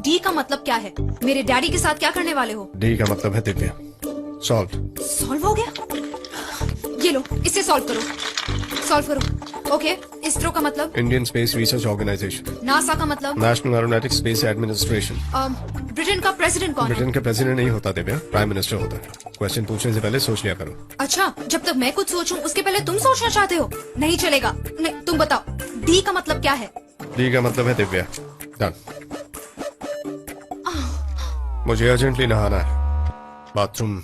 D का मतलब क्या है? मेरे डैडी के साथ क्या करने वाले हो? डी का मतलब है दिव्या। सॉल्व। सॉल्व हो गया? ये लो, इसे सॉल्व करो। सॉल्व करो। ओके, इसरो का मतलब? Indian Space Research Organisation. NASA का मतलब? National Aeronautics Space Administration. Britain का प्रेसिडेंट कौन है? ब्रिटेन का प्रेसिडेंट नहीं होता दिव्या, प्राइम मिनिस्टर होता है। क्वेश्चन पूछने से पहले सोच लिया करो। अच्छा, जब तक मैं कुछ सोचूं उसके पहले तुम सोचना चाहते हो? नहीं चलेगा। नहीं, तुम बताओ, डी का मतलब क्या है? डी का मतलब है दिव्या। डन। मुझे अर्जेंटली नहाना है। बाथरूम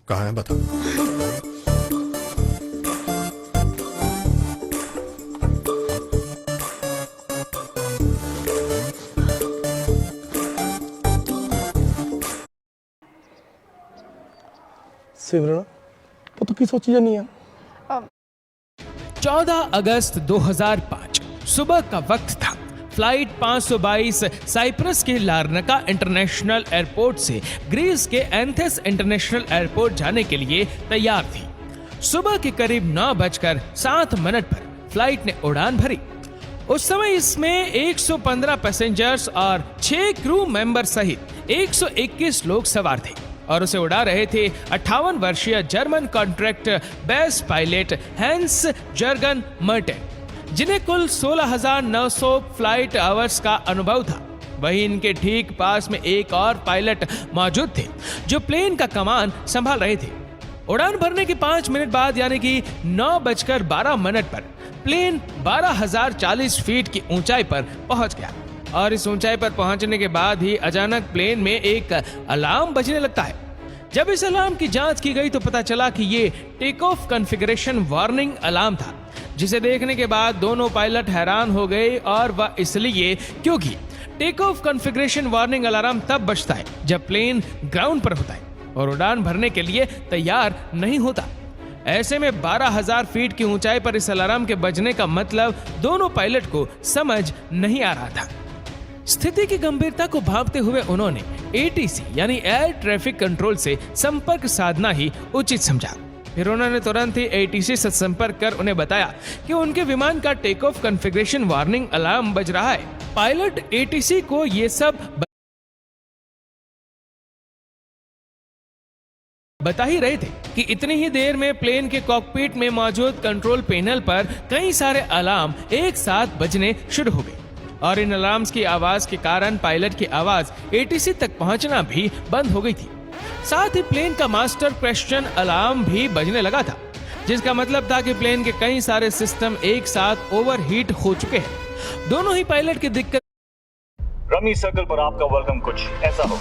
कहाँ है बता। सिमरन पुत की सोची जानी है? 14 अगस्त 2005 सुबह का वक्त था। फ्लाइट 522 साइप्रस के लार्नाका इंटरनेशनल एयरपोर्ट से ग्रीस के एंथेस इंटरनेशनल एयरपोर्ट जाने के लिए तैयार थी। सुबह के करीब 9:07 पर फ्लाइट ने उड़ान भरी। उस समय इसमें 115 पैसेंजर्स और 6 क्रू मेंबर सहित 121 लोग सवार थे और उसे उड़ा रहे थे 58 वर्षीय German contract base pilot Hans Jurgen Merten, जिन्हें कुल 16,900 फ्लाइट आवर्स का अनुभव था। वहीं इनके ठीक पास में एक और पायलट मौजूद थे जो प्लेन का कमान संभाल रहे थे। उड़ान भरने के 5 मिनट बाद यानी कि 9:12 पर प्लेन 12,040 फीट की ऊंचाई पर पहुंच गया और इस ऊंचाई पर पहुंचने के बाद ही अचानक प्लेन में एक अलार्म बजने लगता है। जब इस अलार्म की जांच की गई तो पता चला कि ये take off configuration warning alarm था, जिसे देखने के बाद दोनों पायलट हैरान हो गए और वह इसलिए क्योंकि take off configuration warning alarm तब बजता है जब प्लेन ग्राउंड पर होता है और उड़ान भरने के लिए तैयार नहीं होता। ऐसे में 12,000 फीट की ऊंचाई पर इस अलार्म के बजने का मतलब दोनों पायलट को समझ नहीं आ रहा था। स्थिति की गंभीरता को भांपते हुए उन्होंने एटीसी यानी एयर ट्रैफिक कंट्रोल से संपर्क साधना ही उचित समझा। फिर उन्होंने तुरंत ही एटीसी से संपर्क कर उन्हें बताया कि उनके विमान का take off configuration warning alarm बज रहा है। पायलट एटीसी को ये सब बता ही रहे थे कि इतनी ही देर में प्लेन के कॉकपिट में मौजूद कंट्रोल पैनल पर कई सारे अलार्म एक साथ बजने शुरू हो गए और इन अलार्म्स की आवाज के कारण पायलट की आवाज एटीसी तक पहुंचना भी बंद हो गई थी। साथ ही प्लेन का मास्टर क्वेश्चन अलार्म भी बजने लगा था, जिसका मतलब था कि प्लेन के कई सारे सिस्टम एक साथ ओवरहीट हो चुके हैं। दोनों ही पायलट की दिक्कत। रमी सर्कल पर आपका वेलकम कुछ ऐसा हो।